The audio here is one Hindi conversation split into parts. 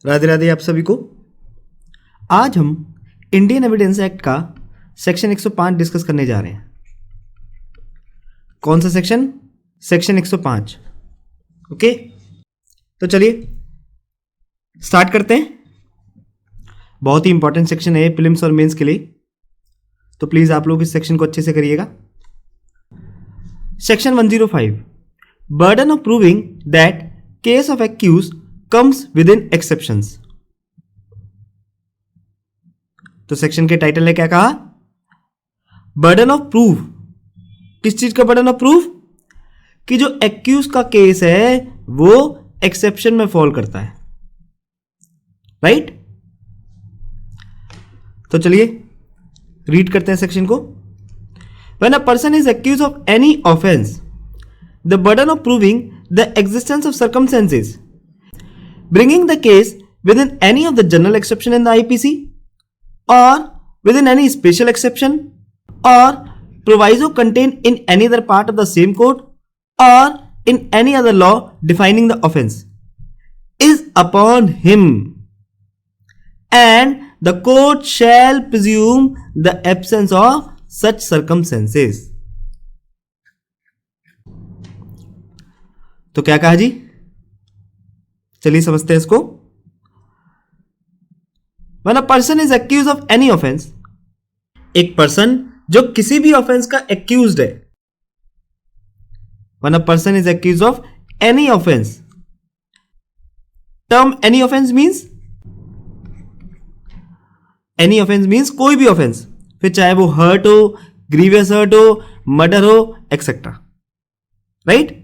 राधे राधे आप सभी को। आज हम इंडियन एविडेंस एक्ट का सेक्शन 105 डिस्कस करने जा रहे हैं। कौन सा सेक्शन? सेक्शन 105। ओके, तो चलिए स्टार्ट करते हैं। बहुत ही इंपॉर्टेंट सेक्शन है प्रीलिम्स और मेंस के लिए, तो प्लीज आप लोग इस सेक्शन को अच्छे से करिएगा। Section 105, burden of proving that case of accuse comes within exceptions. तो सेक्शन के टाइटल ने क्या कहा? Burden of proof. किस चीज का बर्डन ऑफ प्रूफ? कि जो एक्यूज का केस है वो एक्सेप्शन में फॉल करता है, राइट? तो चलिए रीड करते हैं सेक्शन को। When a person is accused of any offense, the burden of proving the existence of circumstances bringing the case within any of the general exception in the IPC or within any special exception or proviso contained in any other part of the same code or in any other law defining the offense is upon him, and the court shall presume the absence of such circumstances. तो क्या कहा जी? चलिए समझते हैं इसको। When a person is accused of any offense, एक पर्सन जो किसी भी ऑफेंस का एक्यूज्ड है, when a person is accused of any offense, term any offense means, any offense means कोई भी ऑफेंस, फिर चाहे वो हर्ट हो, ग्रीवियस हर्ट हो, मर्डर हो, एक्सेट्रा, राइट?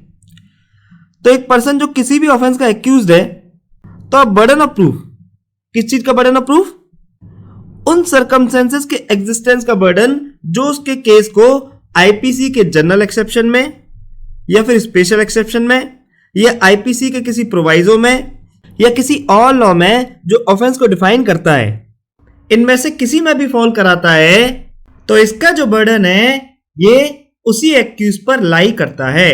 तो एक पर्सन जो किसी भी ऑफेंस का एक्यूज्ड है, तो अब बर्डन ऑफ प्रूफ, किस चीज का बर्डन ऑफ प्रूफ? उन सर्कमस्टेंसेस के एग्जिस्टेंस का बर्डन जो उसके केस को आईपीसी के जनरल एक्सेप्शन में या फिर स्पेशल एक्सेप्शन में या आईपीसी के किसी प्रोवाइजो में या किसी और लॉ में जो ऑफेंस को डिफाइन करता है, इनमें से किसी में भी फॉल कराता है, तो इसका जो बर्डन है ये उसी एक्यूज पर लाई करता है।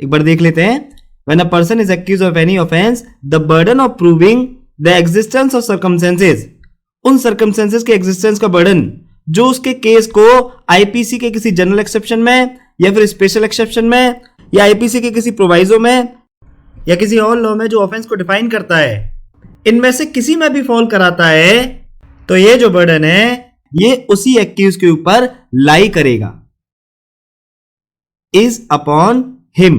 एक बार देख लेते हैं। When a person is accused of any offense, the burden of proving the existence of circumstances, उन circumstances के existence का burden जो उसके केस को आईपीसी के किसी जनरल एक्सेप्शन में या फिर स्पेशल एक्सेप्शन में या आईपीसी के किसी प्रोवाइजो में या किसी और लॉ में जो ऑफेंस को डिफाइन करता है, इनमें से किसी में भी फॉल कराता है, तो ये जो बर्डन है ये उसी एक्यूज के ऊपर लाई करेगा। Is upon him.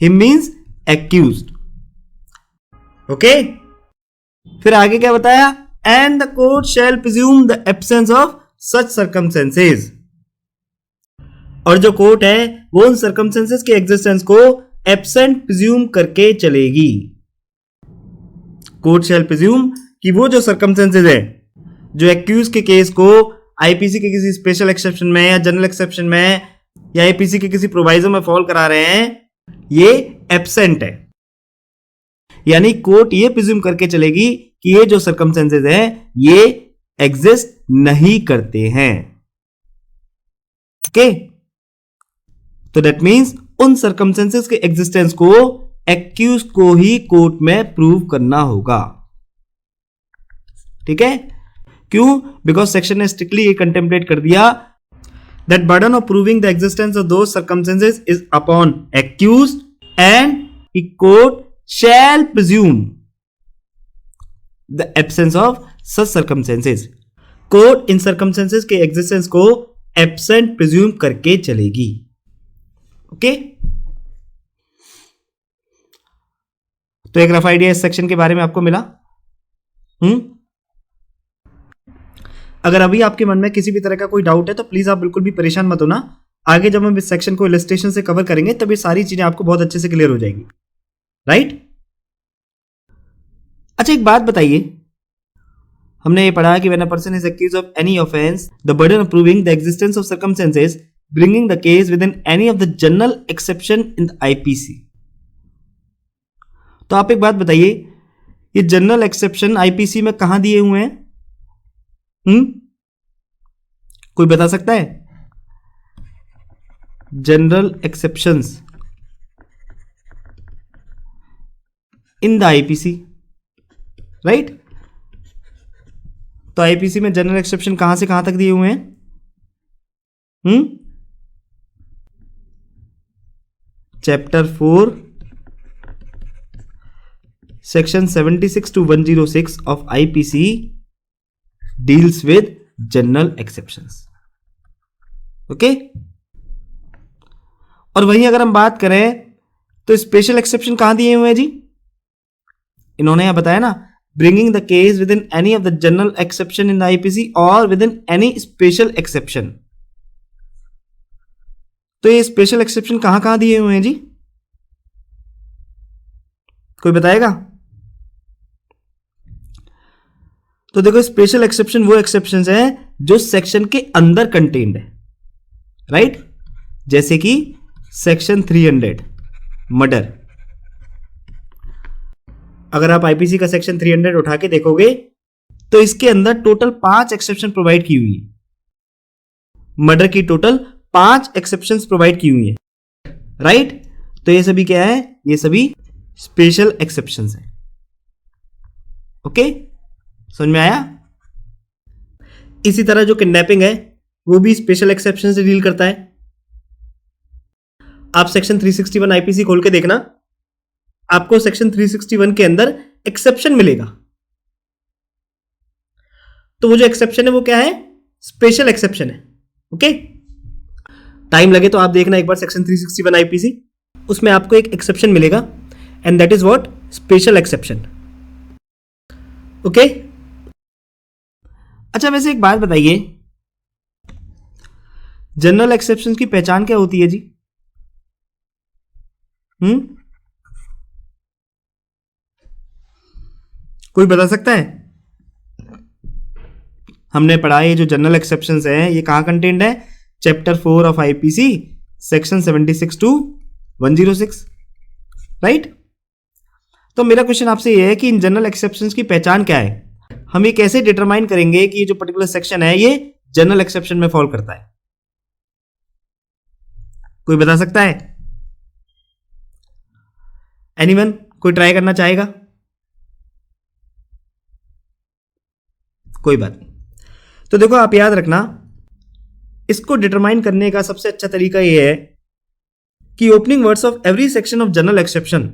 Him means accused. Okay, फिर आगे क्या बताया? And the court shall presume the absence of such circumstances. और जो कोर्ट है वो उन सर्कमस्टेंसेज के एग्जिस्टेंस को एब्सेंट प्रिज्यूम करके चलेगी। कोर्ट शैल प्रिज्यूम कि वो जो सर्कमस्टेंसेज है जो एक्यूज के केस को आईपीसी के किसी स्पेशल एक्सेप्शन में या जनरल एक्सेप्शन में या आईपीसी के किसी प्रोवाइजो में फॉल करा रहे हैं, ये एब्सेंट है। यानी कोर्ट ये प्रिज्यूम करके चलेगी कि ये जो सर्कमस्टेंसेज हैं ये एग्जिस्ट नहीं करते हैं। ओके, तो दैट मींस उन सर्कमस्टेंसेज के एग्जिस्टेंस को एक्यूज को ही कोर्ट में प्रूव करना होगा। ठीक है? क्यों? बिकॉज सेक्शन ने स्ट्रिक्टली ये कंटेम्पलेट कर दिया that burden of proving the existence of those circumstances is upon accused and court shall presume the absence of such circumstances. Court in circumstances के एग्जिस्टेंस को एब्सेंट प्रिज्यूम करके चलेगी। ओके, तो एक रफ आइडिया इस सेक्शन के बारे में आपको मिला। अगर अभी आपके मन में किसी भी तरह का कोई डाउट है तो प्लीज आप बिल्कुल भी परेशान मत होना। आगे जब हम इस सेक्शन को इलस्ट्रेशन से कवर करेंगे तब ये सारी चीजें आपको बहुत अच्छे से क्लियर हो जाएगी, राइट? अच्छा, एक बात बताइए, हमने ये पढ़ा कि when a person is accused of any offence, the burden of proving the existence of circumstances bringing the case within any of the general exception in the IPC. तो आप एक बात बताइए, ये जनरल एक्सेप्शन आईपीसी में कहां दिए हुए हैं? कोई बता सकता है? General exceptions in the IPC, right. तो आईपीसी में जनरल एक्सेप्शन कहां से कहां तक दिए हुए हैं? Chapter 4 section 76 to 106 of IPC deals with general exceptions, okay. और वहीं अगर हम बात करें तो स्पेशल एक्सेप्शन कहां दिए हुए हैं जी? इन्होंने यहां बताया ना, bringing the case within any of the general exception in the IPC और within any special exception. तो ये स्पेशल एक्सेप्शन कहां कहां दिए हुए हैं जी? कोई बताएगा? तो देखो, स्पेशल एक्सेप्शन वो एक्सेप्शंस हैं जो सेक्शन के अंदर कंटेन्ड है, राइट। जैसे कि सेक्शन 300 मर्डर। अगर आप आईपीसी का सेक्शन 300 उठा के देखोगे तो इसके अंदर टोटल 5 एक्सेप्शन प्रोवाइड की हुई है। मर्डर की टोटल 5 एक्सेप्शंस प्रोवाइड की हुई है, राइट। तो ये सभी क्या है? ये सभी स्पेशल एक्सेप्शंस हैं, ओके। समझ में आया? इसी तरह जो किडनैपिंग है वो भी स्पेशल एक्सेप्शन से डील करता है। आप सेक्शन 361 आईपीसी खोल के देखना, आपको सेक्शन 361 के अंदर एक्सेप्शन मिलेगा। तो वो जो एक्सेप्शन है वो क्या है? स्पेशल एक्सेप्शन है, ओके। टाइम लगे तो आप देखना एक बार सेक्शन 361 आईपीसी, उसमें आपको एक एक्सेप्शन मिलेगा and that is what? Special exception, okay. अच्छा, वैसे एक बात बताइए, जनरल एक्सेप्शन की पहचान क्या होती है जी? कोई बता सकता है? हमने पढ़ा ये जो जनरल एक्सेप्शंस हैं ये कहां कंटेन्ड है? Chapter 4 of IPC section 76 to 106, right. तो मेरा क्वेश्चन आपसे ये है कि इन जनरल एक्सेप्शंस की पहचान क्या है? हम ये कैसे डिटरमाइन करेंगे कि ये जो पर्टिकुलर सेक्शन है ये जनरल एक्सेप्शन में फॉल करता है? कोई बता सकता है? एनीवन? कोई ट्राई करना चाहेगा? कोई बात नहीं। तो देखो, आप याद रखना, इसको डिटरमाइन करने का सबसे अच्छा तरीका यह है कि opening words of every section of general exception,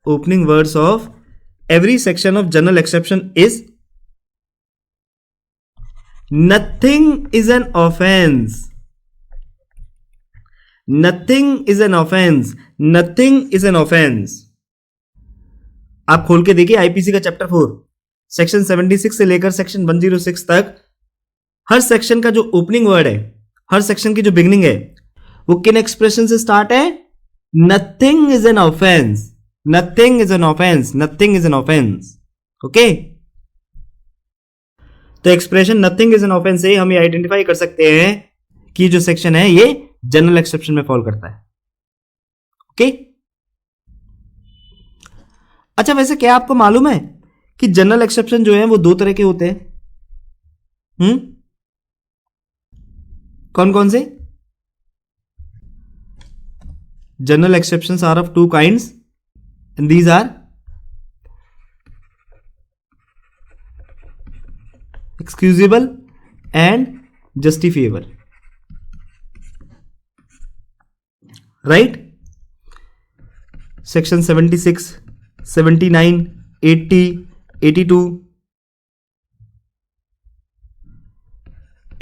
opening words of every section of general exception is nothing is an offense. Nothing is an offense. Nothing is an offense. आप खोल के देखिए आईपीसी का चैप्टर 4 सेक्शन 76 से लेकर सेक्शन 106 तक, हर सेक्शन का जो ओपनिंग वर्ड है, हर सेक्शन की जो बिगनिंग है, वो किन एक्सप्रेशन से स्टार्ट है? Nothing is an offence, nothing is an offence, nothing is an offence, okay. तो expression nothing is an offence से हम ये आइडेंटिफाई कर सकते हैं कि जो सेक्शन है ये जनरल एक्सेप्शन में फॉल करता है, ओके। अच्छा, वैसे क्या आपको मालूम है कि जनरल एक्सेप्शन जो है वो 2 तरह के होते हैं? कौन कौन से? General exceptions are of 2 kinds and these are excusable and justifiable, right? section 76, 79, 80, 82,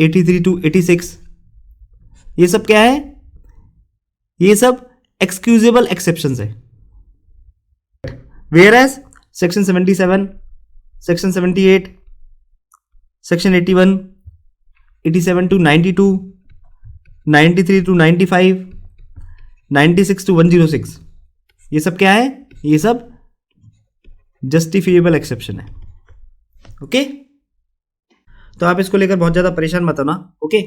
83 to 86, ये सब क्या है? ये सब excusable exceptions है। Whereas section 77, section 78, section 81, 87 to 92, 93 to 95, 96 to 106, ये सब क्या है? ये सब जस्टिफिएबल एक्सेप्शन है, ओके। तो आप इसको लेकर बहुत ज्यादा परेशान मत होना, ओके।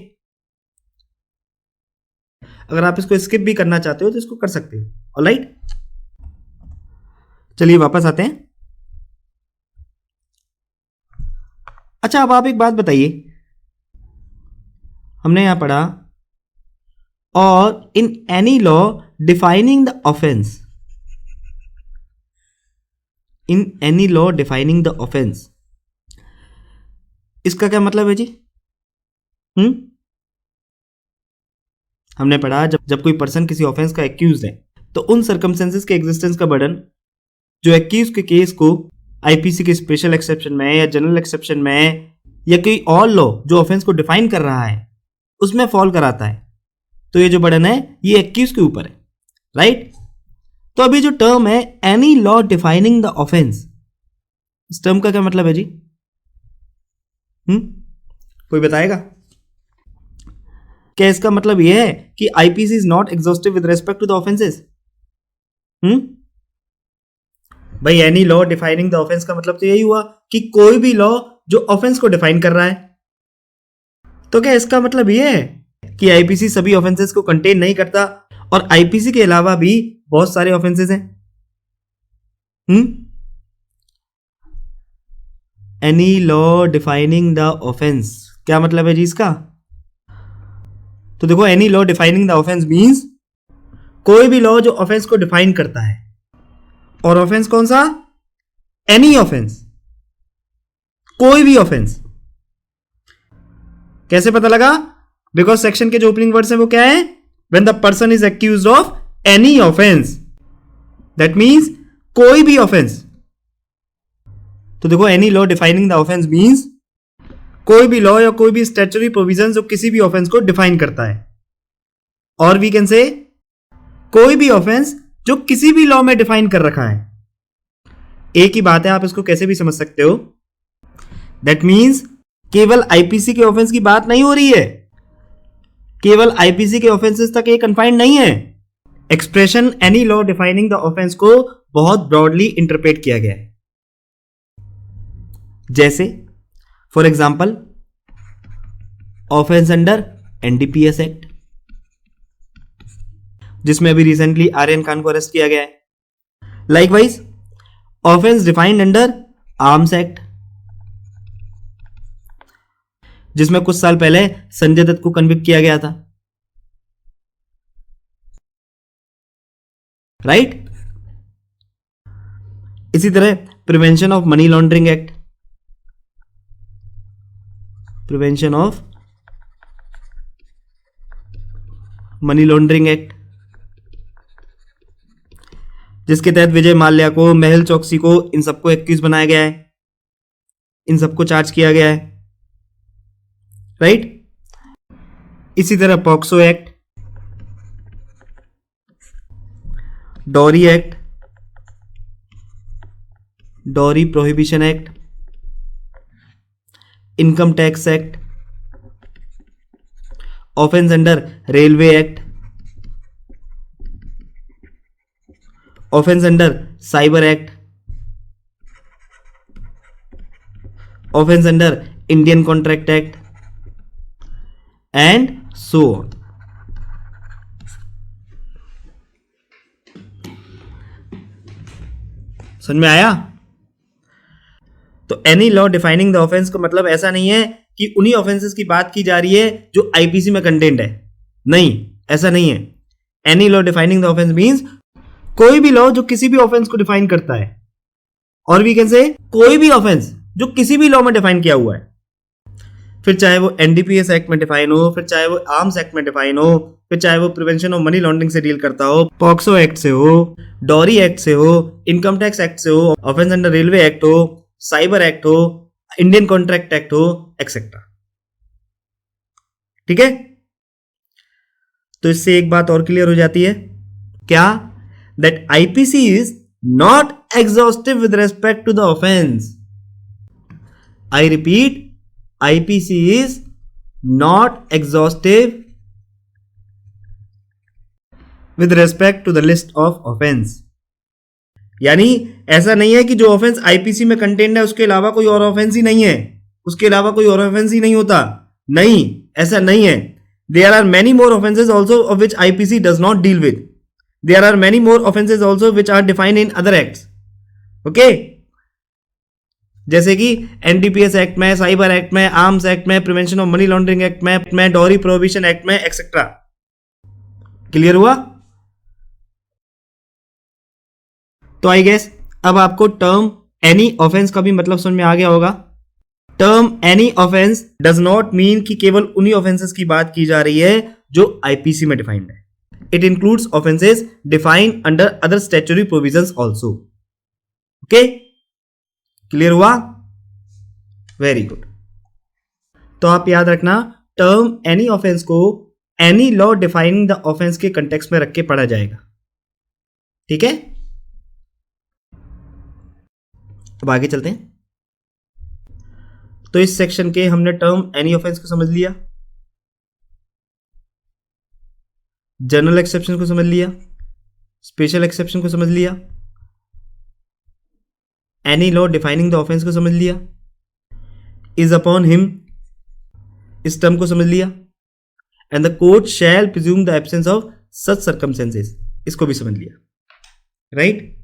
अगर आप इसको स्किप भी करना चाहते हो तो इसको कर सकते हो, ऑलराइट। चलिए वापस आते हैं। अच्छा, अब आप एक बात बताइए, हमने यहां पढ़ा or in any law defining the offense. In any law defining the offense. इसका क्या मतलब है जी? हमने पढ़ा जब कोई पर्सन किसी ऑफेंस का एक्यूज है तो उन सर्कमस्टेंसेस के एग्जिस्टेंस का बर्डन जो एक्यूज के केस को आईपीसी के स्पेशल एक्सेप्शन में या जनरल एक्सेप्शन में या कोई और लॉ जो ऑफेंस को डिफाइन कर रहा है उसमें फॉल कराता है, तो ये जो बर्डन है ये एक्यूज के ऊपर है, राइट? तो अभी जो टर्म है any law defining the offence, इस टर्म का क्या मतलब है जी? कोई बताएगा? क्या इसका मतलब यह है कि IPC is not exhaustive with respect to the offences? भाई any law defining the offence का मतलब तो यही हुआ कि कोई भी लॉ जो ऑफेंस को डिफाइन कर रहा है। तो क्या इसका मतलब यह है कि आईपीसी सभी ऑफेंसेस को कंटेन नहीं करता और आईपीसी के अलावा भी बहुत सारे ऑफेंसेस हैं? Any law defining the offence क्या मतलब है जी इसका? तो देखो, any law defining the offence means कोई भी लॉ जो ऑफेंस को डिफाइन करता है। और ऑफेंस कौन सा? एनी ऑफेंस, कोई भी ऑफेंस। कैसे पता लगा? बिकॉज सेक्शन के जो ओपनिंग वर्ड्स हैं वो क्या है? When the person is accused of any offence, that means कोई भी ऑफेंस। तो देखो, any law defining the offence means कोई भी लॉ या कोई भी स्टैट्यूटरी प्रोविजन जो किसी भी ऑफेंस को डिफाइन करता है। और वी कैन से कोई भी ऑफेंस जो किसी भी लॉ में डिफाइन कर रखा है। एक ही बात है, आप इसको कैसे भी समझ सकते हो। दैट मींस केवल आईपीसी के ऑफेंस की बात नहीं हो रही है, केवल आईपीसी के ऑफेंसेस तक ये कन्फाइंड नहीं है। Expression any law defining the offence को बहुत ब्रॉडली इंटरप्रेट किया गया है। जैसे for example offence under NDPS act, जिसमें अभी रिसेंटली आर्यन खान को अरेस्ट किया गया है। Likewise offence defined under arms act, जिसमें कुछ साल पहले संजय दत्त को कन्विक्ट किया गया था, राइट? इसी तरह prevention of money laundering act, prevention of money laundering act, जिसके तहत विजय माल्या को, मेहुल चोकसी को, इन सबको एक्यूज बनाया गया है, इन सबको चार्ज किया गया है, राइट? इसी तरह POCSO act, dowry act, dowry prohibition act, income tax act, offence under railway act, offence under cyber act, offence under Indian contract act and so on. समझ में आया? तो any law defining the offence का मतलब ऐसा नहीं है कि उन्हीं ऑफेंसेस की बात की जा रही है जो आईपीसी में कंटेंट है। नहीं, ऐसा नहीं है। Any law defining the offence means कोई भी लॉ जो किसी भी ऑफेंस को डिफाइन करता है। और वी कैन से कोई भी ऑफेंस जो किसी भी लॉ में डिफाइन किया हुआ है, फिर चाहे वो एनडीपीएस एक्ट में डिफाइन हो, फिर चाहे वो आर्म्स एक्ट में डिफाइन हो, फिर चाहे वो प्रिवेंशन ऑफ मनी लॉन्ड्रिंग से डील करता हो, पॉक्सो एक्ट से हो, डॉरी एक्ट से हो, इनकम टैक्स एक्ट से हो, ऑफेंस अंडर रेलवे एक्ट हो, साइबर एक्ट हो, इंडियन कॉन्ट्रैक्ट एक्ट हो, एक्सेट्रा। ठीक है? तो इससे एक बात और क्लियर हो जाती है, क्या? That IPC is not exhaustive with respect to the offence. I repeat, IPC is not exhaustive with respect to the list of offense। यानी ऐसा नहीं है कि जो ऑफेंस आईपीसी में कंटेंट है उसके अलावा कोई और ऑफेंस ही नहीं है, उसके अलावा कोई और ऑफेंस ही नहीं होता। नहीं, ऐसा नहीं है। There are many more offenses also of which IPC does not deal with. There are many more offenses also which are defined in other acts. Okay? जैसे कि एनडीपीएस एक्ट में, साइबर एक्ट में, आर्म्स एक्ट में, prevention of money laundering act में, डॉरी प्रोहिबिशन एक्ट में, एक्सेट्रा। क्लियर हुआ? तो आई गेस अब आपको टर्म एनी ऑफेंस का भी मतलब समझ में आ गया होगा। Term any offence does not mean कि केवल उन्हीं ऑफेंसेस की बात की जा रही है जो आईपीसी में डिफाइंड है। It includes offences defined under other statutory provisions also. Okay, clear हुआ? Very good. तो आप याद रखना, टर्म एनी ऑफेंस को any law defining the offence के कंटेक्स्ट में रख के पढ़ा जाएगा। ठीक है, अब आगे चलते हैं। तो इस सेक्शन के हमने टर्म एनी ऑफेंस को समझ लिया, जनरल एक्सेप्शन को समझ लिया, स्पेशल एक्सेप्शन को समझ लिया, any law defining the offence को समझ लिया, इज अपॉन हिम इस टर्म को समझ लिया, and the court shall presume the absence of such circumstances इसको भी समझ लिया। राइट?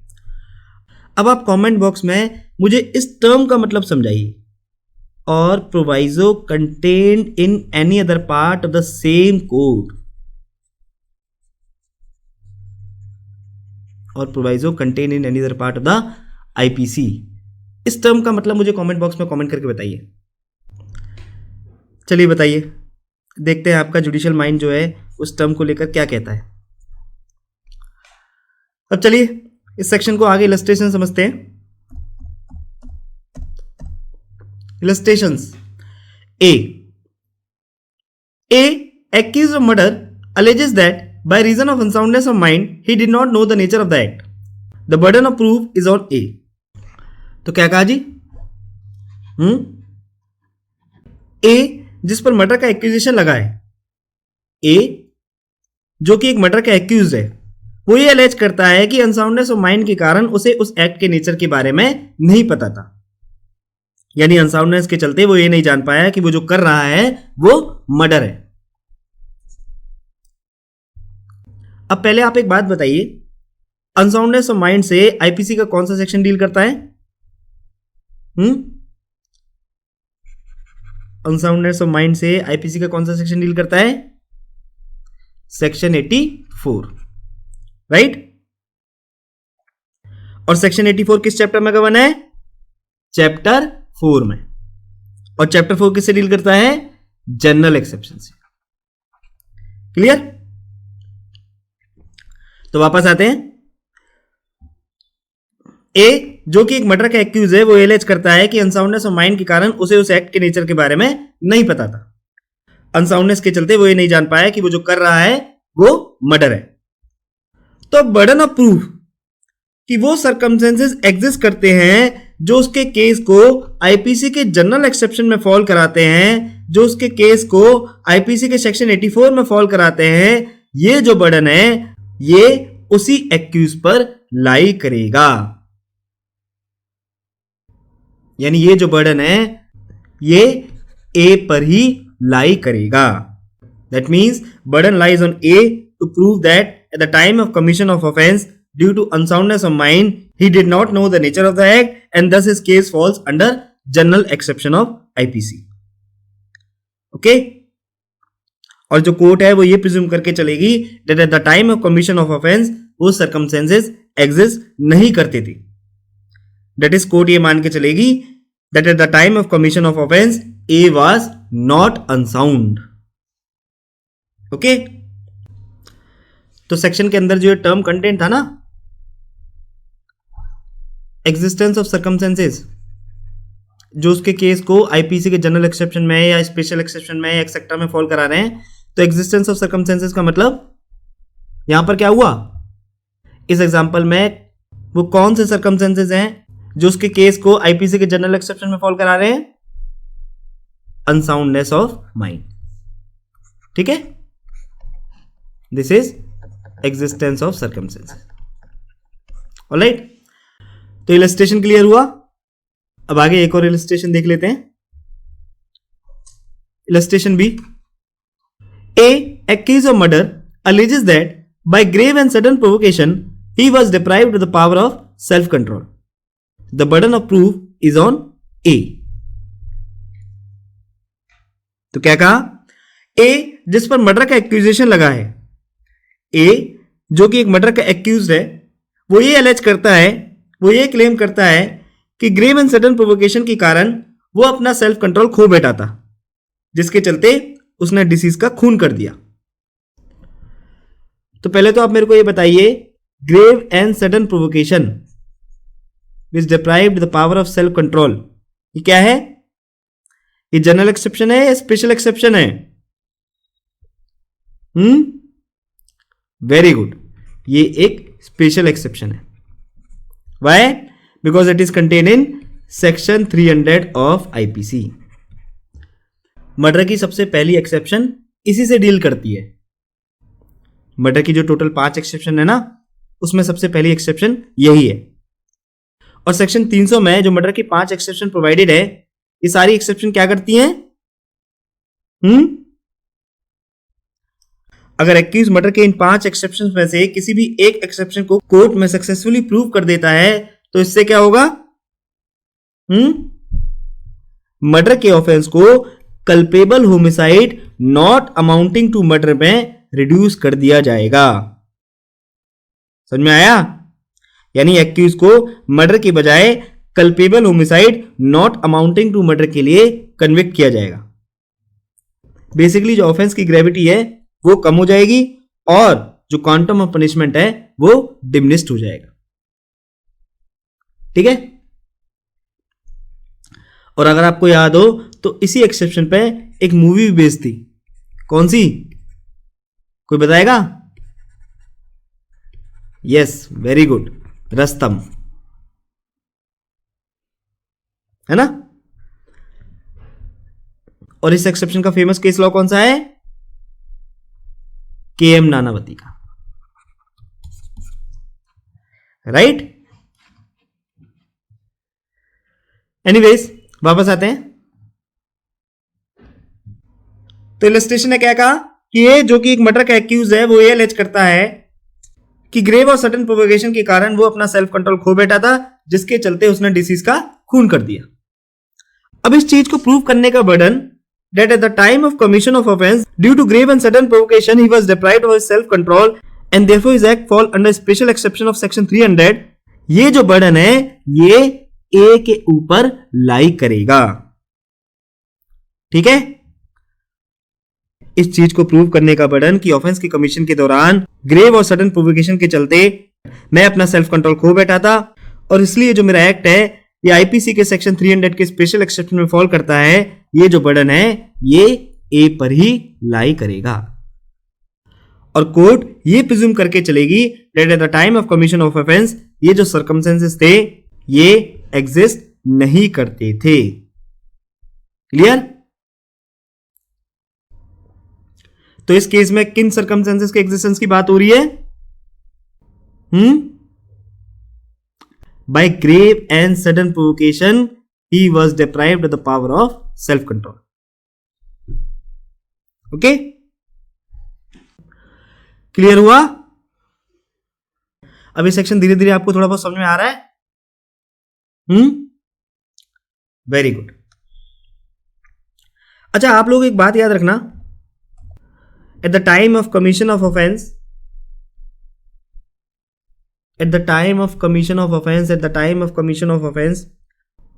अब आप कमेंट बॉक्स में मुझे इस टर्म का मतलब समझाइए। और proviso contained in any other part of the same code, और proviso contained in any other part of the IPC, इस टर्म का मतलब मुझे कमेंट बॉक्स में कमेंट करके बताइए। चलिए बताइए, देखते हैं आपका जुडिशियल माइंड जो है उस टर्म को लेकर क्या कहता है। अब चलिए इस सेक्शन को आगे इलस्ट्रेशन समझते हैं। Illustrations. A accused of murder alleges that by reason of unsoundness of mind he did not know the nature of the act. The burden of proof is on A. तो क्या कहा जी? ए जिस पर मर्डर का एक्यूजेशन लगा है, ए जो कि एक मर्डर का एक्यूज है, वो ये अलेज करता है कि अनसाउंडनेस ऑफ माइंड के कारण उसे उस एक्ट के नेचर के बारे में नहीं पता था। यानी अनसाउंडनेस के चलते वो ये नहीं जान पाया कि वो जो कर रहा है वो मर्डर है। अब पहले आप एक बात बताइए, अनसाउंडनेस ऑफ माइंड से आईपीसी का कौन सा सेक्शन डील करता है? अनसाउंडनेस ऑफ माइंड से आईपीसी का कौन सा सेक्शन डील करता है? Section 84, right? और सेक्शन 84 किस चैप्टर में गवर्न है? चैप्टर 4 में। और चैप्टर 4 किससे डील करता है? जनरल एक्सेप्शन से। क्लियर? तो वापस आते हैं। ए जो कि एक मर्डर का एक्यूज है, वो एलेज करता है कि अनसाउंडनेस ऑफ माइंड के कारण उसे उस एक्ट के नेचर के बारे में नहीं पता था। अनसाउंडनेस के चलते वो ये नहीं जान पाया कि वो जो कर रहा है वो मर्डर है। तो बर्डन ऑफ प्रूफ कि वो सर्कमस्टेंसेस एग्जिस्ट करते हैं जो उसके केस को आईपीसी के जनरल एक्सेप्शन में फॉल कराते हैं, जो उसके केस को आईपीसी के सेक्शन 84 में फॉल कराते हैं, ये जो बर्डन है ये उसी एक्यूज पर लाई करेगा। यानी ये जो बर्डन है ये ए पर ही लाई करेगा। That means burden lies on A to prove that at the time of commission of offence due to unsoundness of mind he did not know the nature of the act and thus his case falls under general exception of IPC. Okay? और जो कोर्ट है वो ये प्रिज्यूम करके चलेगी that at the time of commission of offense वो circumstances exist नहीं करते थे। That is कोर्ट ये मान के चलेगी that at the time of commission of offense A was not unsound. Okay? तो सेक्शन के अंदर जो ये टर्म कंटेंट था ना, एग्जिस्टेंस ऑफ सर्कमस्टेंसेस, जो उसके केस को आईपीसी के जनरल एक्सेप्शन में या स्पेशल एक्सेप्शन में या एक्सेट्रा में फॉल करा रहे हैं, तो एग्जिस्टेंस ऑफ सर्कमस्टेंसेस का मतलब यहां पर क्या हुआ? इस एग्जांपल में वो कौन से सर्कमस्टेंसेस हैं जो उसके केस को आईपीसी के जनरल एक्सेप्शन में फॉल करा रहे हैं? Unsoundness of mind. ठीक है, this is existence of circumstances. Alright, तो इलस्ट्रेशन क्लियर हुआ। अब आगे एक और इलस्ट्रेशन देख लेते हैं। Illustration B. A accused of murder alleges that by grave and sudden provocation he was deprived of the power of self control. The burden of proof is on A. तो क्या कहा? ए जिस पर मर्डर का एक्यूजेशन लगा है, ए जो कि एक मर्डर का एक्यूज है, वो ये एलेज करता है, वो ये क्लेम करता है कि ग्रेव एंड सडन प्रोवोकेशन के कारण वो अपना सेल्फ कंट्रोल खो बैठा था, जिसके चलते उसने डिसीज का खून कर दिया। तो पहले तो आप मेरे को ये बताइए, grave and sudden provocation which deprived the power of self control, ये क्या है? ये जनरल एक्सेप्शन है या स्पेशल एक्सेप्शन है? वेरी गुड, ये एक स्पेशल एक्सेप्शन है। Why? Because it is contain in section 300 of IPC. Murder की सबसे पहली एक्सेप्शन इसी से डील करती है। मर्डर की जो टोटल 5 एक्सेप्शन है ना, उसमें सबसे पहली एक्सेप्शन यही है। और सेक्शन 300 में जो मर्डर की 5 एक्सेप्शन प्रोवाइडेड है, ये सारी एक्सेप्शन क्या करती हैं? अगर एक्यूज मर्डर के इन 5 एक्सेप्शन में से किसी भी एक एक्सेप्शन को कोर्ट में सक्सेसफुली प्रूव कर देता है, तो इससे क्या होगा? मर्डर के ऑफेंस को culpable homicide not amounting to murder में रिड्यूस कर दिया जाएगा। समझ में आया? यानी एक्यूज को मर्डर के बजाय culpable homicide not amounting to murder के लिए कन्विक्ट किया जाएगा। बेसिकली जो ऑफेंस की ग्रेविटी है वो कम हो जाएगी और जो क्वांटम ऑफ पनिशमेंट है वो डिमिनिश्ड हो जाएगा। ठीक है? और अगर आपको याद हो तो इसी एक्सेप्शन पे एक मूवी भी बेस्ड थी। कौन सी? कोई बताएगा? यस, वेरी गुड, रस्तम, है ना? और इस एक्सेप्शन का फेमस केस लॉ कौन सा है? केएम नानावती का, राइट? एनीवेज, वापस आते हैं। तो इलस्ट्रेशन ने क्या कहा कि ये जो कि एक मर्डर का एक्यूज है, वो ये एलेज करता है कि ग्रेव और सडन प्रोवोकेशन के कारण वो अपना सेल्फ कंट्रोल खो बैठा था, जिसके चलते उसने डिसीज का खून कर दिया। अब इस चीज को प्रूव करने का burden that at the time of commission of offense due to grave and sudden provocation he was deprived of his self control and therefore his act fall under special exception of section 300, ये जो बर्डन है ये ए के ऊपर लाई करेगा। ठीक है? इस चीज को प्रूव करने का बर्डन कि ऑफेंस की कमीशन के दौरान ग्रेव और सडन प्रोवोकेशन के चलते मैं अपना सेल्फ कंट्रोल खो बैठा था और इसलिए जो मेरा एक्ट है ये आईपीसी के सेक्शन 300 के स्पेशल एक्सेप्शन में फॉल करता है, ये जो बर्डन है ये ए पर ही लाई करेगा। और कोर्ट ये प्रिज्यूम करके चलेगी that at the time of commission of offence ये जो सर्कमस्टेंसेस थे ये एग्जिस्ट नहीं करते थे। क्लियर? तो इस केस में किन सर्कमस्टेंसेस के एग्जिस्टेंस की बात हो रही है? By grave and sudden provocation, he was deprived of the power of self-control. Okay? Clear हुआ? अब ये सेक्शन धीरे धीरे आपको थोड़ा बहुत समझ में आ रहा है? Very good. अच्छा, आप लोग एक बात याद रखना, at the time of commission of offence, at the time of commission of offence, at the time of commission of offence,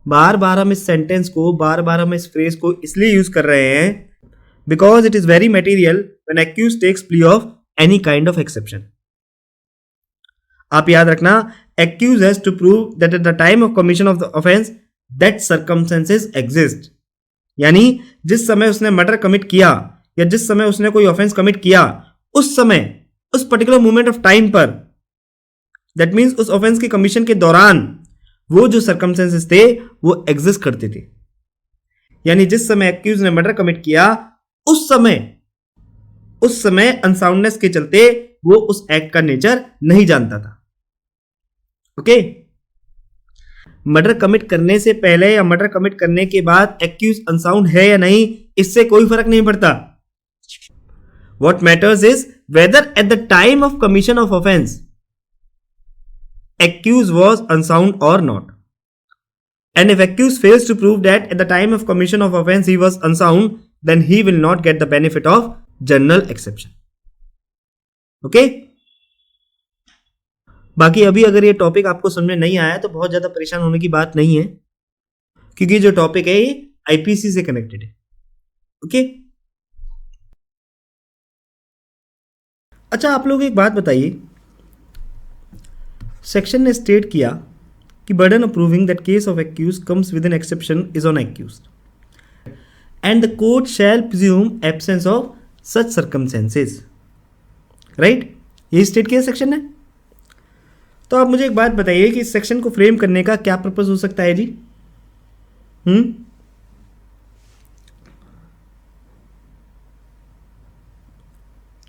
बार बार हम इस सेंटेंस को, बार बार हम इस फ्रेज को इसलिए यूज कर रहे हैं because it is very material when accuse takes plea of any kind of exception. आप याद रखना, accuse has to prove that at the time of commission of the offence that circumstances exist. यानी जिस समय उसने मर्डर कमिट किया या जिस समय उसने कोई ऑफेंस कमिट किया, उस समय, उस पर्टिकुलर मोमेंट ऑफ टाइम पर, दैट मीन्स उस ऑफेंस के कमीशन के दौरान वो जो सर्कमस्टेंसेस थे वो एग्जिस्ट करते थे। यानी जिस समय एक्यूज ने मर्डर कमिट किया उस समय अनसाउंडनेस के चलते वो उस एक्ट का नेचर नहीं जानता था। ओके? मर्डर कमिट करने से पहले या मर्डर कमिट करने के बाद एक्यूज अनसाउंड है या नहीं, इससे कोई फर्क नहीं पड़ता। What matters is whether eight the time of commission of offence accused was unsound or not. And if accused fails to prove that at the time of commission of offense he was unsound, then he will not get the benefit of general exception. Okay. बाकी अभी अगर ये टॉपिक आपको समझ में नहीं आया तो बहुत ज्यादा परेशान होने की बात नहीं है, क्योंकि जो टॉपिक है ये आईपीसी से कनेक्टेड है। ओके। अच्छा, आप लोग एक बात बताइए, सेक्शन ने स्टेट किया कि burden of proving that case of accuse comes with an exception is on accused and the court shall presume absence of such circumstances, right? यही स्टेट किया सेक्शन ने। तो आप मुझे एक बात बताइए कि इस सेक्शन को फ्रेम करने का क्या पर्पस हो सकता है जी?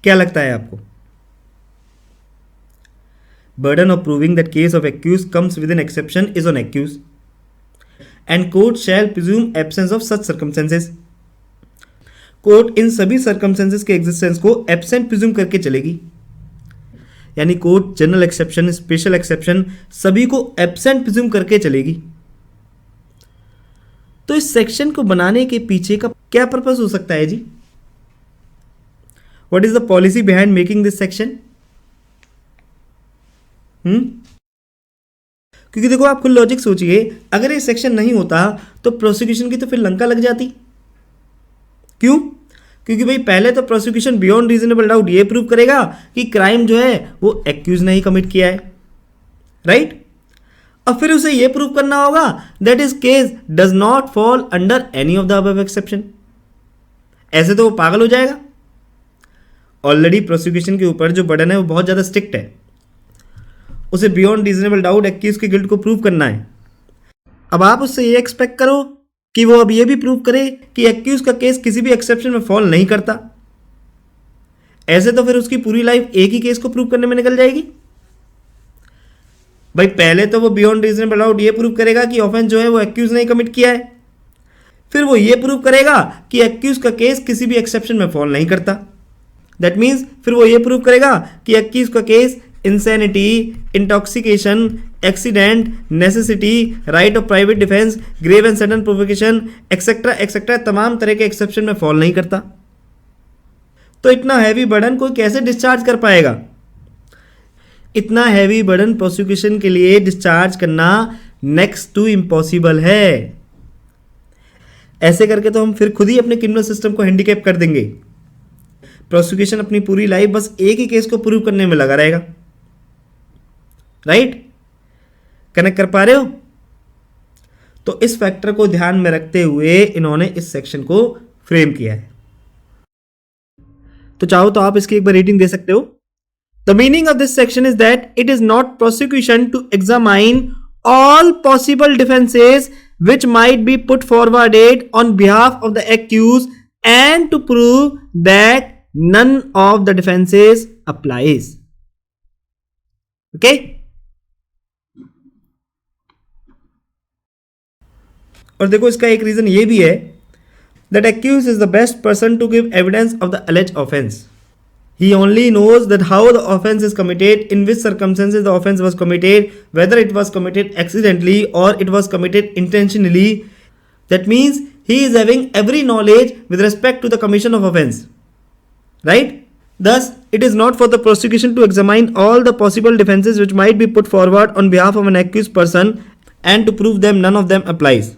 क्या लगता है आपको? Burden of proving that case of accused comes with an exception is on accused, and court shall presume absence of such circumstances. Court इन सभी सर्कमस्टेंसेस के एग्जिस्टेंस को एब्सेंट प्रिज्यूम करके चलेगी, यानी court general exception, special exception सभी को एब्सेंट प्रिज्यूम करके चलेगी। तो इस सेक्शन को बनाने के पीछे का क्या पर्पस हो सकता है जी? What is the policy behind making this section? क्योंकि देखो, आप खुद लॉजिक सोचिए, अगर ये सेक्शन नहीं होता तो प्रोसिक्यूशन की तो फिर लंका लग जाती। क्यों? क्योंकि भाई पहले तो प्रोसिक्यूशन बियॉन्ड रीजनेबल डाउट ये प्रूव करेगा कि क्राइम जो है वो एक्यूज ने ही कमिट किया है, राइट? और फिर उसे ये प्रूव करना होगा that is case does not fall under any of the above exception. ऐसे तो वो पागल हो जाएगा। ऑलरेडी प्रोसिक्यूशन के ऊपर जो बर्डन है वो बहुत ज्यादा स्ट्रिक्ट है, उसे बियॉन्ड रीजनेबल डाउट एक्यूज के गिल्ट को प्रूव करना है। अब आप उससे ये एक्सपेक्ट करो कि वो अब ये भी प्रूव करे कि एक्यूज का केस किसी भी एक्सेप्शन में फॉल नहीं करता। ऐसे तो फिर उसकी पूरी लाइफ एक ही केस को प्रूव करने में निकल जाएगी। भाई पहले तो वो बियॉन्ड रीजनेबल डाउट ये प्रूव करेगा कि ऑफेंस जो है वो एक्यूज ने कमिट किया है, फिर वो ये प्रूव करेगा कि एक्यूज का केस किसी भी एक्सेप्शन में फॉल नहीं करता। दैट मीन्स फिर वो ये प्रूव करेगा कि एक्यूज का case insanity, intoxication, accident, necessity, right of private defence, grave and sudden provocation etcetera etcetera तमाम तरह के एक्सेप्शन में फॉल नहीं करता। तो इतना हैवी बर्डन कोई कैसे डिस्चार्ज कर पाएगा? इतना हैवी बर्डन प्रोसिक्यूशन के लिए डिस्चार्ज करना नेक्स्ट टू इम्पॉसिबल है। ऐसे करके तो हम फिर खुद ही अपने क्रिमिनल सिस्टम को हैंडीकैप कर देंगे। प्रोसिक्यूशन अपनी पूरी लाइफ बस एक ही केस को प्रूव करने में लगा रहेगा, राइट? कनेक्ट कर पा रहे हो? तो इस फैक्टर को ध्यान में रखते हुए इन्होंने इस सेक्शन को फ्रेम किया है। तो चाहो तो आप इसकी एक बार रेटिंग दे सकते हो। The meaning of this section is that it is not prosecution to examine all possible defenses which might be put forwarded on behalf of the accused and to prove that none of the defenses applies. Okay? और देखो इसका एक रीजन ये भी है that accused is the best person to give evidence of the alleged offense. He only knows that how the offense is committed, in which circumstances the offense was committed, whether it was committed accidentally or it was committed intentionally. That means he is having every knowledge with respect to the commission of offense. Right? Thus, it is not for the prosecution to examine all the possible defenses which might be put forward on behalf of an accused person and to prove them none of them applies.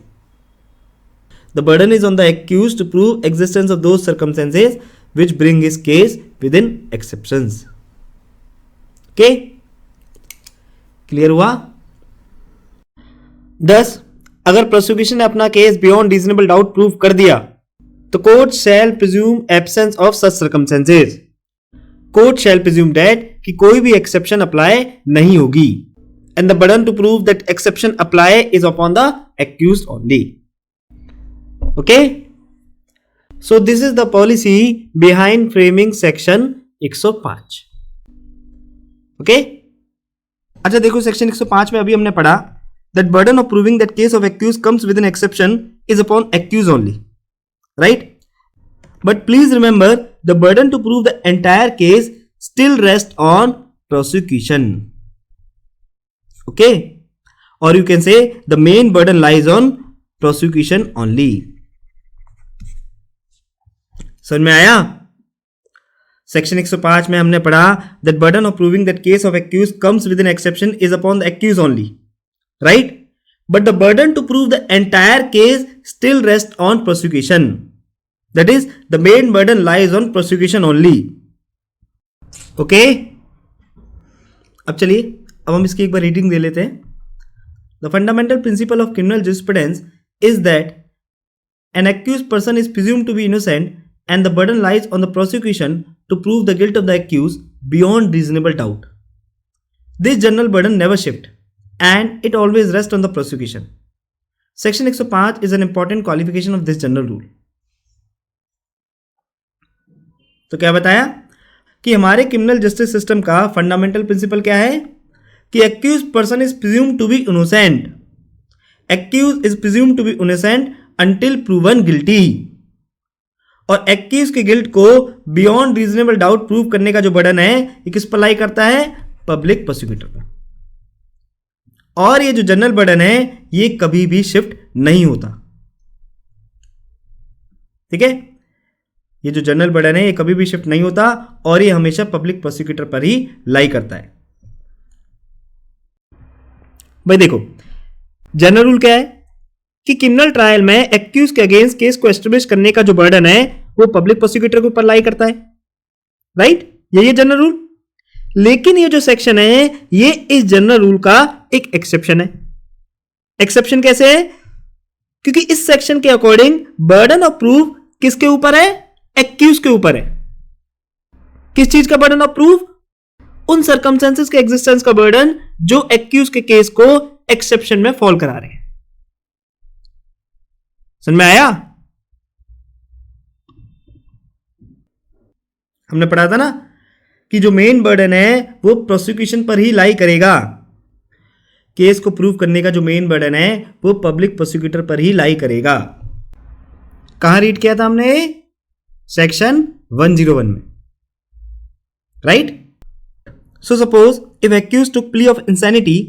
The burden is on the accused to prove existence of those circumstances which bring his case within exceptions. Okay? Clear हुआ? 10. अगर प्रोसिक्यूशन ने अपना case beyond reasonable doubt prove कर दिया तो court shall presume absence of such circumstances. Court shall presume that कि कोई भी एक्सेप्शन अप्लाई नहीं होगी, and the burden to prove that exception apply is upon the accused only. Okay? So this is the policy behind framing section 105. Okay? अच्छा देखो, सेक्शन 105 में अभी हमने पढ़ा that burden of proving that case of accused comes with an exception is upon accused only, right? But please remember the burden to prove the entire case still rests on prosecution. Okay? Or you can say the main burden lies on prosecution only. समझ में आया? सेक्शन 105 में हमने पढ़ा that burden of proving that case of accuse comes with an exception is upon the accuse only, right, but the burden to prove the entire case still rest on prosecution, that is the main burden lies on prosecution only. Okay, अब चलिए अब हम इसकी एक बार रीडिंग दे लेते हैं। The fundamental principle of criminal jurisprudence is that an accused person is presumed to be innocent and the burden lies on the prosecution to prove the guilt of the accused beyond reasonable doubt. This general burden never shifts and it always rests on the prosecution. Section 105 is an important qualification of this general rule. तो क्या बताया कि हमारे क्रिमिनल जस्टिस सिस्टम का फंडामेंटल प्रिंसिपल क्या है कि accused person is presumed to be innocent. Accused is presumed to be innocent until proven guilty. और एक्यूज के गिल्ट को बियॉन्ड रीजनेबल डाउट प्रूव करने का जो बर्डन है ये किस पर लाई करता है? पब्लिक प्रोसिक्यूटर पर। और ये जो जनरल बर्डन है ये कभी भी शिफ्ट नहीं होता, ठीक है। ये जो जनरल बर्डन है ये कभी भी शिफ्ट नहीं होता और ये हमेशा पब्लिक प्रोसिक्यूटर पर ही लाई करता है। भाई देखो, जनरल रूल क्या है कि क्रिमिनल ट्रायल में एक्यूज के अगेंस्ट केस को एस्टेब्लिश करने का जो बर्डन है वो पब्लिक प्रोसिक्यूटर के ऊपर लाई करता है, राइट, यही जनरल रूल। लेकिन ये जो सेक्शन है ये इस जनरल रूल का एक एक्सेप्शन है। एक्सेप्शन कैसे है? क्योंकि इस सेक्शन के अकॉर्डिंग बर्डन ऑफ प्रूफ किसके ऊपर है? एक्यूज के ऊपर है। किस चीज का बर्डन ऑफ प्रूफ? उन सर्कमस्टेंसेस के एग्जिस्टेंस का बर्डन जो एक्यूज के केस को एक्सेप्शन में फॉल करा रहे हैं। समझ में आया? हमने पढ़ा था ना कि जो मेन बर्डन है वो प्रोसिक्यूशन पर ही लाई करेगा। केस को प्रूव करने का जो मेन बर्डन है वो पब्लिक प्रोसिक्यूटर पर ही लाई करेगा। कहां रीड किया था हमने? सेक्शन 101 में, right. So suppose if accuse took plea of insanity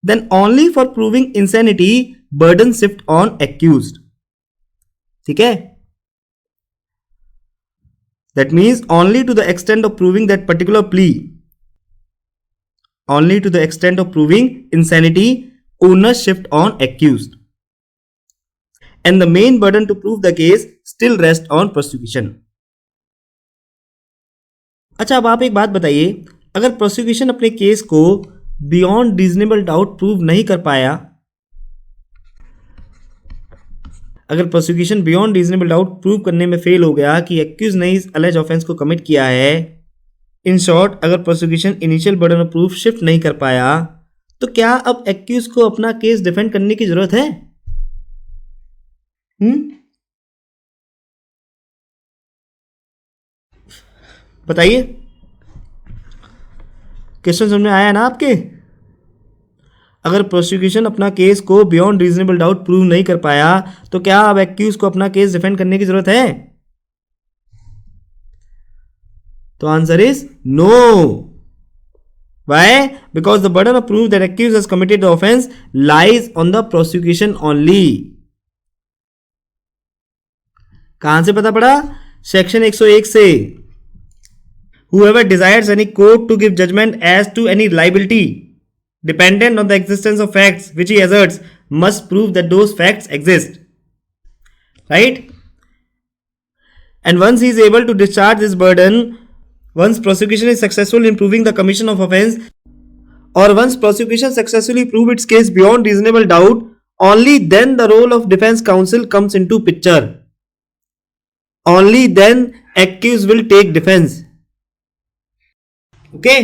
then only for proving insanity burden shift on accused, ठीक है। That means only to the extent of proving that particular plea, only to the extent of proving insanity onus shift on accused and the main burden to prove the case still rest on prosecution. अच्छा, अब आप एक बात बताइए, अगर प्रोसिक्यूशन अपने केस को बियॉन्ड रीजनेबल डाउट प्रूव नहीं कर पाया, अगर prosecution beyond reasonable doubt prove करने में फेल हो गया कि एक्यूज ने इस अलेज ऑफेंस को कमिट किया है, इन शॉर्ट अगर prosecution initial burden of proof shift नहीं कर पाया, तो क्या अब एक्यूज को अपना केस डिफेंड करने की जरूरत है? बताइए, क्वेश्चन समझ में आया ना आपके? अगर प्रोसिक्यूशन अपना केस को बियॉन्ड रीजनेबल डाउट प्रूव नहीं कर पाया तो क्या अब एक्यूज को अपना केस डिफेंड करने की जरूरत है? तो answer is no. Why? Because the burden of proof that accuse has committed the offence lies on the prosecution only. कहां से पता पड़ा? सेक्शन 101 से। Whoever desires any court to give judgment as to any liability dependent on the existence of facts which he asserts must prove that those facts exist, right? And once he is able to discharge this burden, once prosecution is successful in proving the commission of offense, or once prosecution successfully prove its case beyond reasonable doubt, only then the role of defense counsel comes into picture. Only then accused will take defense. Okay,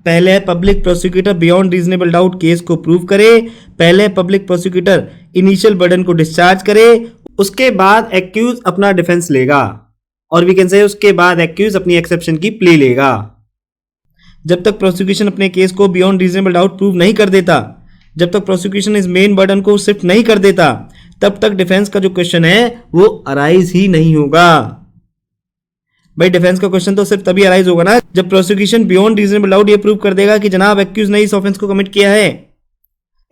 पहले public prosecutor beyond reasonable doubt case को प्रूव करे, पहले पब्लिक प्रोसिक्यूटर इनिशियल बर्डन को डिस्चार्ज करे, उसके बाद एक्यूज अपना डिफेंस लेगा, और वी कैन से उसके बाद एक्यूज अपनी एक्सेप्शन की प्ले लेगा। जब तक प्रोसिक्यूशन अपने केस को बियॉन्ड रीजनेबल डाउट प्रूव नहीं कर देता, जब तक प्रोसिक्यूशन इस मेन बर्डन को शिफ्ट नहीं कर देता, तब तक डिफेंस का जो क्वेश्चन है वो अराइज ही नहीं होगा। भाई डिफेंस का क्वेश्चन तो सिर्फ तभी अराइज होगा ना जब प्रोसिक्यूशन बियॉन्ड रीजनेबल डाउट ये प्रूव कर देगा कि जनाब एक्यूज ने इस ऑफेंस को कमिट किया है।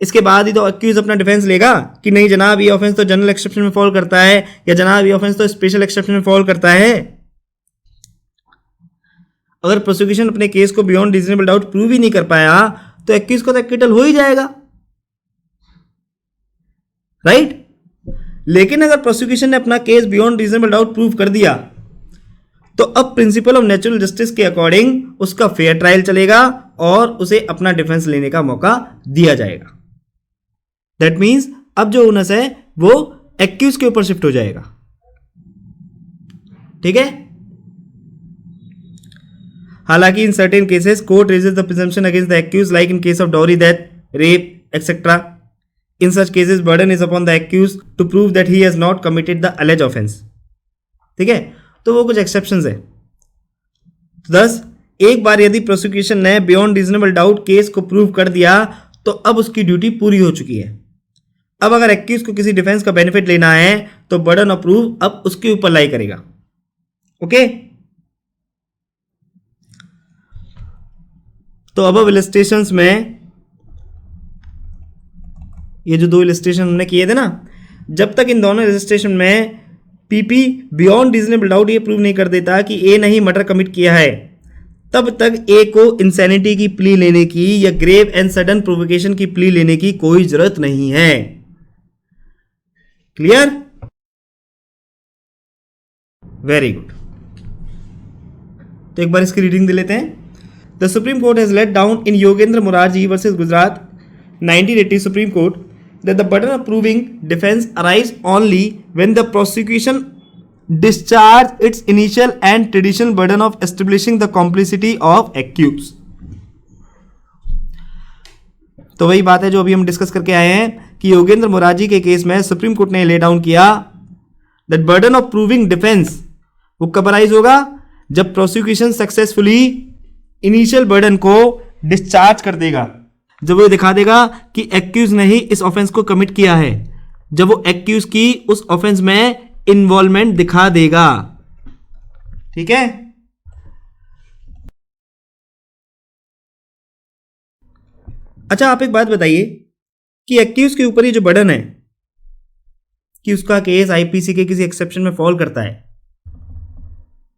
इसके बाद ही तो एक्यूज अपना डिफेंस लेगा कि नहीं जनाब ये ऑफेंस तो जनरल एक्सेप्शन में फॉल करता है, या जनाब ये ऑफेंस तो स्पेशल एक्सेप्शन में फॉल करता है। अगर प्रोसिक्यूशन अपने केस को बियॉन्ड रीजनेबल डाउट प्रूव ही नहीं कर पाया तो एक्यूज को तो एक्विटल हो ही जाएगा, राइट? लेकिन अगर प्रोसिक्यूशन ने अपना case beyond reasonable doubt prove कर दिया तो अब प्रिंसिपल ऑफ नेचुरल जस्टिस के अकॉर्डिंग उसका फेयर ट्रायल चलेगा और उसे अपना डिफेंस लेने का मौका दिया जाएगा। दैट मीन्स अब जो ओनस है वो एक्यूज के ऊपर शिफ्ट हो जाएगा, ठीक है? हालांकि in certain cases court raises the presumption against the accuse like in case of dowry death, rape etcetera. In such cases burden is upon the accuse to prove that he has not committed the allege offence, ठीक है? तो वो कुछ एक्सेप्शंस है। थस एक बार यदि प्रोसिक्यूशन ने बियॉन्ड रीजनेबल डाउट केस को प्रूव कर दिया तो अब उसकी ड्यूटी पूरी हो चुकी है। अब अगर एक्यूज को किसी डिफेंस का बेनिफिट लेना है तो बर्डन ऑफ प्रूफ अब उसके ऊपर लाई करेगा, ओके? तो अब इलस्ट्रेशंस में ये जो दो इलस्ट्रेशन हमने किए थे ना, जब तक इन दोनों इलस्ट्रेशन में पीपी बियॉन्ड रीजनेबल डाउट ये प्रूव नहीं कर देता कि ए ने ही मर्डर कमिट किया है, तब तक ए को इंसैनिटी की प्ली लेने की या ग्रेव एंड सडन प्रोवोकेशन की प्ली लेने की कोई जरूरत नहीं है। क्लियर? Very good. तो एक बार इसकी रीडिंग दे लेते हैं। The supreme court has laid down in Yogendra Morarji versus Gujarat 1980 supreme court that the burden of proving defense arise only when the prosecution discharge its initial and traditional burden of establishing the complicity of accused। तो वही बात है जो अभी हम डिस्कस करके आए हैं कि योगेंद्र मोरारजी के केस में सुप्रीम कोर्ट ने ले डाउन किया that burden of proving defence वो कब अराइज होगा, जब प्रोसिक्यूशन सक्सेसफुली इनिशियल बर्डन को डिस्चार्ज कर देगा, जब वो दिखा देगा कि एक्यूज ने ही इस ऑफेंस को कमिट किया है, जब वो एक्यूज की उस ऑफेंस में इन्वॉल्वमेंट दिखा देगा, ठीक है? अच्छा, आप एक बात बताइए कि एक्यूज के ऊपर ये जो बर्डन है कि उसका केस आईपीसी के किसी एक्सेप्शन में फॉल करता है,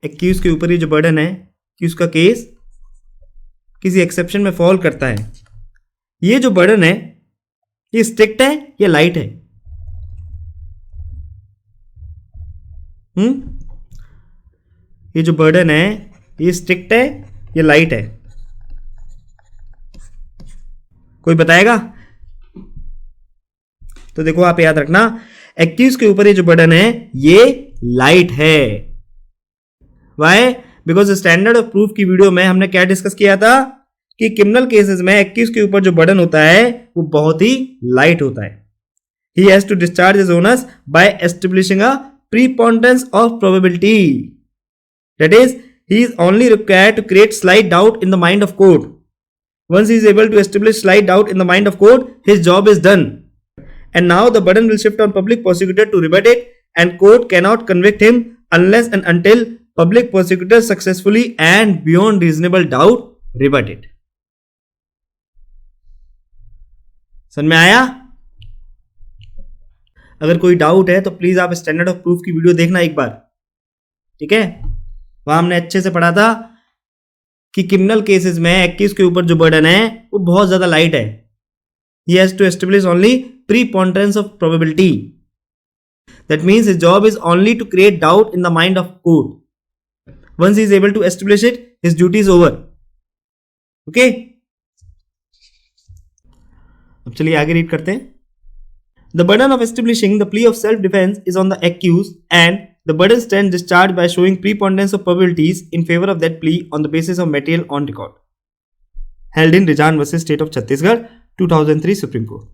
एक्यूज के ऊपर ये जो बर्डन है कि उसका केस किसी एक्सेप्शन में फॉल करता है, ये जो बर्डन है ये स्ट्रिक्ट है या लाइट है? ये जो बर्डन है ये स्ट्रिक्ट है या लाइट है? कोई बताएगा? तो देखो, आप याद रखना, एक्यूज के ऊपर ये जो बर्डन है ये लाइट है। Why? Because standard of proof की वीडियो में हमने क्या डिस्कस किया था कि क्रिमिनल केसेस में एक्यूज के ऊपर जो बर्डन होता है वो बहुत ही लाइट होता है। He has to discharge his onus by establishing a preponderance of probability, that is he is only required to create slight doubt in the mind of court. Once he is able to establish slight doubt in the mind of court, his job is done and now the burden will shift on public prosecutor to rebut it and court can not convict him unless and until public prosecutor successfully and beyond reasonable doubt रिबट it. समझ में आया? अगर कोई डाउट है तो प्लीज आप स्टैंडर्ड ऑफ प्रूफ की वीडियो देखना एक बार, ठीक है? वहां हमने अच्छे से पढ़ा था कि क्रिमिनल केसेस में एक्यूज के ऊपर जो बर्डन है वो बहुत ज्यादा लाइट है। He has to establish only preponderance of probability, that means his job is only to create doubt in the mind of court. Once he is able to establish it, his duty is over, okay? अब चलिए आगे रीड करते हैं। The burden of establishing the plea of self-defense is on the accused, and the burden stands discharged by showing preponderance of probabilities in favor of that plea on the basis of material on record. Held in Rijan versus State of Chhattisgarh, 2003 Supreme Court.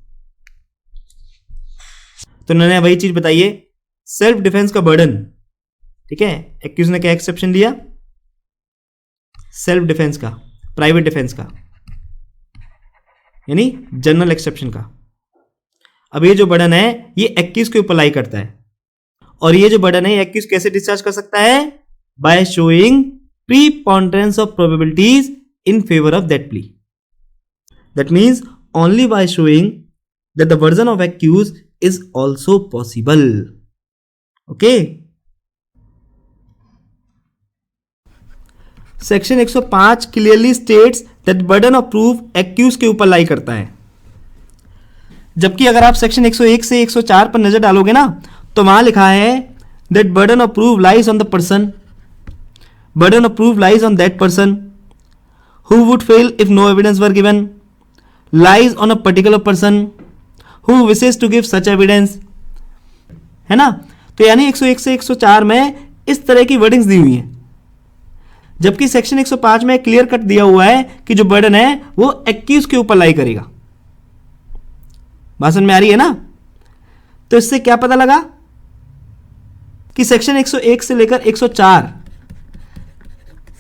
तो उन्होंने वही चीज बताइए, सेल्फ डिफेंस का बर्डन, ठीक है? एक्यूज ने क्या एक्सेप्शन दिया? सेल्फ डिफेंस का, प्राइवेट डिफेंस का, यानी जनरल एक्सेप्शन का। अब ये जो बर्डन है ये एक्यूज के ऊपर लाई करता है, और ये जो बर्डन है ये एक्यूज कैसे डिस्चार्ज कर सकता है? By showing preponderance of probabilities in favour of that plea. That means only by showing that the version of accused is also possible, okay? Section 105 clearly states that burden of proof accused के ऊपर लाई करता है, जबकि अगर आप सेक्शन 101 से 104 पर नजर डालोगे ना तो वहां लिखा है that burden of proof lies on the person, burden of proof lies on that person who would fail if no evidence were given, lies on a particular person who wishes to give such evidence, है ना। तो यानी 101 से 104 में इस तरह की वर्डिंग्स दी हुई है, जबकि सेक्शन 105 में क्लियर कट दिया हुआ है कि जो बर्डन है वो एक्यूज के ऊपर लाई करेगा। बात समझ में आ रही है ना। तो इससे क्या पता लगा कि सेक्शन 101 से लेकर 104,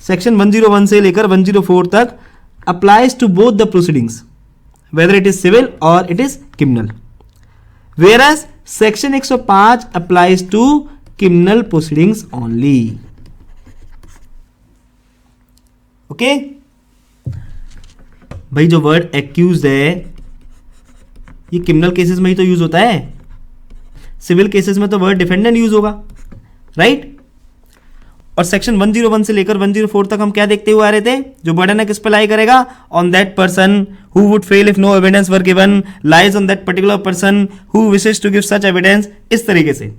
सेक्शन 101 से लेकर 104 तक applies to both the proceedings whether it is civil और it is criminal, whereas section 105 applies to criminal proceedings only. Okay भाई, जो वर्ड एक्यूज्ड है ये क्रिमिनल केसेस में ही तो यूज होता है, सिविल केसेस में तो वर्ड डिफेंडेंट यूज होगा, राइट। और सेक्शन 101 से लेकर 104 तक हम क्या देखते हुए आ रहे थे, जो बर्डन है किस पे लाई करेगा, on that person who would fail if no evidence were given, lies on that particular person who wishes to give such evidence, इस तरीके से।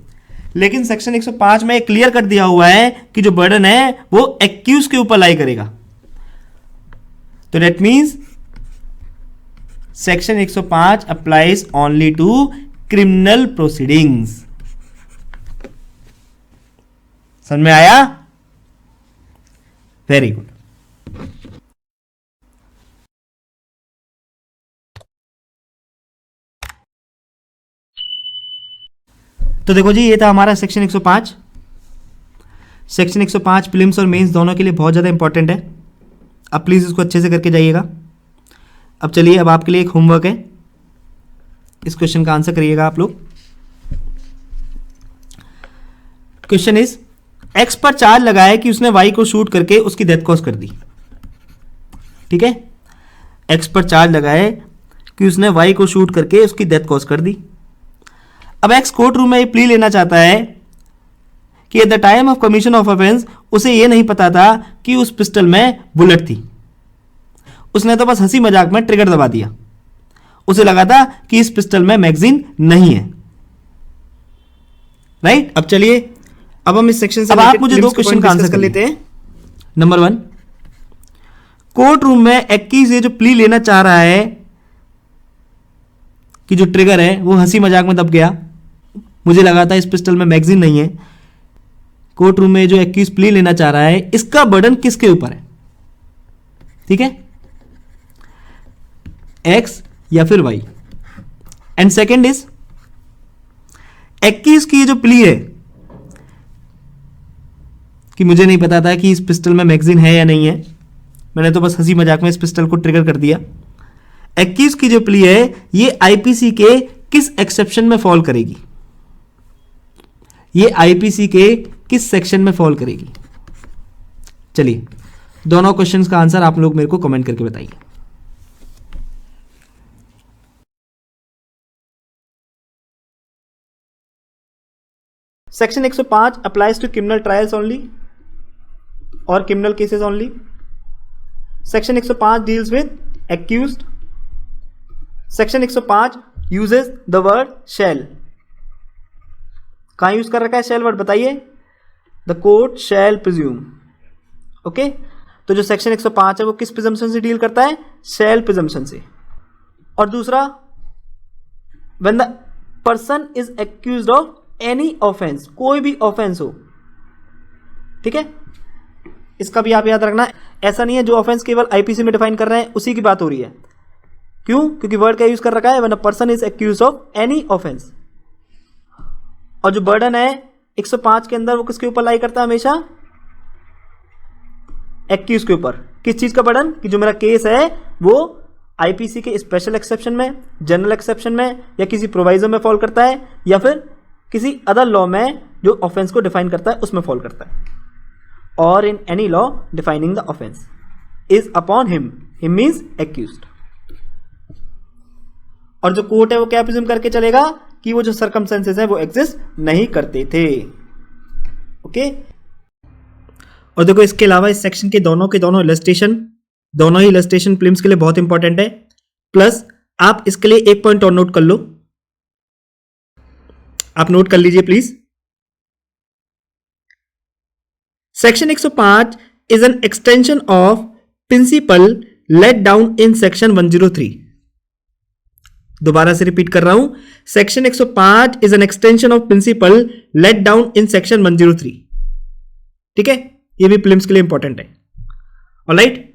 लेकिन सेक्शन 105 में क्लियर कर दिया हुआ है कि जो बर्डन है वो एक्यूज के ऊपर लाई करेगा। तो that means section 105 applies only to criminal proceedings. समझ में आया? Very good. तो देखो जी, ये था हमारा सेक्शन 105। सेक्शन 105 प्रीलिम्स और मेंस दोनों के लिए बहुत ज़्यादा इंपॉर्टेंट है। अब प्लीज़ इसको अच्छे से करके जाइएगा। अब चलिए, अब आपके लिए एक होमवर्क है, इस क्वेश्चन का आंसर करिएगा आप लोग। क्वेश्चन इज, एक्स पर चार्ज लगाया कि उसने वाई को शूट करके उसकी डेथ कॉज कर दी। ठीक है, एक्स पर चार्ज लगाया कि उसने वाई को शूट करके उसकी डेथ कॉज कर दी। अब एक्स कोर्ट रूम में ये प्ली लेना चाहता है कि eight the time of commission of offence उसे ये नहीं पता था कि उस पिस्टल में बुलेट थी, उसने तो बस हंसी मजाक में ट्रिगर दबा दिया, उसे लगा था कि इस पिस्टल में मैगजीन नहीं है, राइट। अब चलिए, अब हम इस सेक्शन से अब आप मुझे दो क्वेश्चन का आंसर कर लेते हैं। नंबर 1, कोर्ट रूम में एक्कीज ये जो प्ली लेना चाह रहा है कि जो ट्रिगर है वो हंसी मजाक में दब गया, मुझे लगा था इस पिस्टल में मैगजीन नहीं है। कोर्ट रूम में जो एक्यूज प्ली लेना चाह रहा है, इसका बर्डन किसके ऊपर है? ठीक है, एक्स या फिर Y. And second is, accuse की जो प्ली है कि मुझे नहीं पता था कि इस पिस्टल में मैगजीन है या नहीं है, मैंने तो बस हंसी मजाक में इस पिस्टल को ट्रिगर कर दिया। एक्यूज की जो प्ली है ये आईपीसी के किस एक्सेप्शन में फॉल करेगी? ये आईपीसी के किस सेक्शन में फॉल करेगी? चलिए, दोनों क्वेश्चंस का आंसर आप लोग मेरे को कमेंट करके बताइए। Section 105 applies to criminal trials only और criminal cases only. Section 105 deals with accused. Section 105 uses the word shall. कहां यूज कर रखा है शैल वर्ड, बताइए? The court shall presume. Okay, तो जो सेक्शन 105 है वो किस प्रिजम्पशन से डील करता है? शैल प्रिजम्पशन से। और दूसरा, when the person is accused of any offence, कोई भी ऑफेंस हो। ठीक है, इसका भी आप याद रखना, ऐसा नहीं है जो ऑफेंस केवल आईपीसी में डिफाइन कर रहे हैं उसी की बात हो रही है। क्यों? क्योंकि वर्ड क्या यूज कर रखा है? When a person is accused of any offence. और जो बर्डन है 105 के अंदर वो किसके ऊपर लाई करता है? हमेशा एक्यूज के ऊपर। किस चीज का बर्डन? कि जो मेरा केस है वो आईपीसी के स्पेशल एक्सेप्शन में, जनरल एक्सेप्शन में, या किसी प्रोवाइजर में फॉल करता है, या फिर किसी अदर लॉ में जो ऑफेंस को डिफाइन करता है उसमें फॉल करता है। और in any law defining the offence is upon him. Him means accused. और जो कोर्ट है वो क्या प्रिज्यूम करके चलेगा? कि वो जो सर्कमस्टेंसेस है वो एग्जिस्ट नहीं करते थे। ओके, और देखो इसके अलावा इस सेक्शन के दोनों इलस्ट्रेशन प्रीलिम्स के लिए बहुत इंपॉर्टेंट है। प्लस आप इसके लिए एक पॉइंट और नोट कर लो, आप नोट कर लीजिए please. Section 105 is an extension of principle laid down in section 103। दोबारा से रिपीट कर रहा हूं, section 105 is an extension of principle laid down in section 103। ठीक है, ये भी प्रीलिम्स के लिए इंपॉर्टेंट है। ऑलराइट,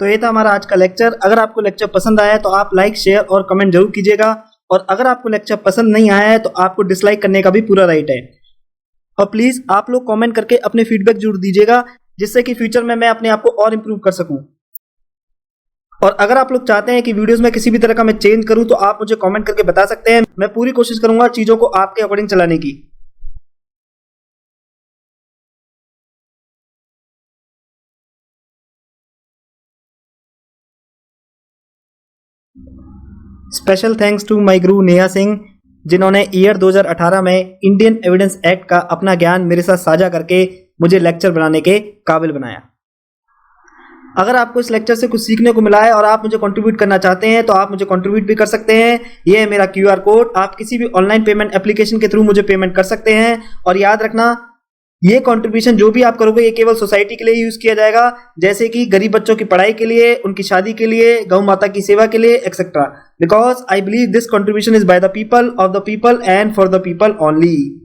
तो ये था हमारा आज का लेक्चर। अगर आपको लेक्चर पसंद आया है तो आप लाइक, शेयर और कमेंट जरूर कीजिएगा, और अगर आपको लेक्चर पसंद नहीं आया है तो आपको डिसलाइक करने का भी पूरा राइट है। और प्लीज आप लोग कमेंट करके अपने फीडबैक जरूर दीजिएगा, जिससे कि फ्यूचर में मैं अपने आप को और इंप्रूव कर सकूं। और अगर आप लोग चाहते हैं कि वीडियोस में किसी भी तरह का मैं चेंज करूं तो आप मुझे कमेंट करके बता सकते हैं। मैं पूरी कोशिश करूंगा चीजों को आपके अकॉर्डिंग चलाने की। स्पेशल थैंक्स टू माय गुरु नेहा सिंह, जिन्होंने ईयर 2018 में इंडियन एविडेंस एक्ट का अपना ज्ञान मेरे साथ साझा करके मुझे लेक्चर बनाने के काबिल बनाया। अगर आपको इस लेक्चर से कुछ सीखने को मिला है और आप मुझे कंट्रीब्यूट करना चाहते हैं तो आप मुझे कंट्रीब्यूट भी कर सकते हैं। ये है मेरा QR कोड, आप किसी भी ऑनलाइन पेमेंट एप्लीकेशन के थ्रू मुझे पेमेंट कर सकते हैं। और याद रखना, ये कंट्रीब्यूशन जो भी आप करोगे ये केवल सोसाइटी के लिए यूज किया जाएगा, जैसे कि गरीब बच्चों की पढ़ाई के लिए, उनकी शादी के लिए, गौ माता की सेवा के लिए, etcetera. Because I believe this contribution is by the people, of the people and for the people only.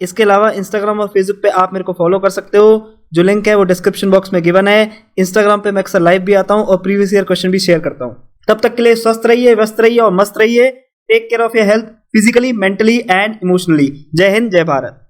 इसके अलावा इंस्टाग्राम और फेसबुक पे आप मेरे को फॉलो कर सकते हो, जो लिंक है वो डिस्क्रिप्शन बॉक्स में गिवन है। इंस्टाग्राम पे मैं अक्सर लाइव भी आता हूँ और प्रीवियस ईयर क्वेश्चन भी शेयर करता हूँ। तब तक के लिए स्वस्थ रहिए, व्यस्त रहिए और मस्त रहिए। Take care of your health physically, mentally and emotionally. जय हिंद, जय भारत।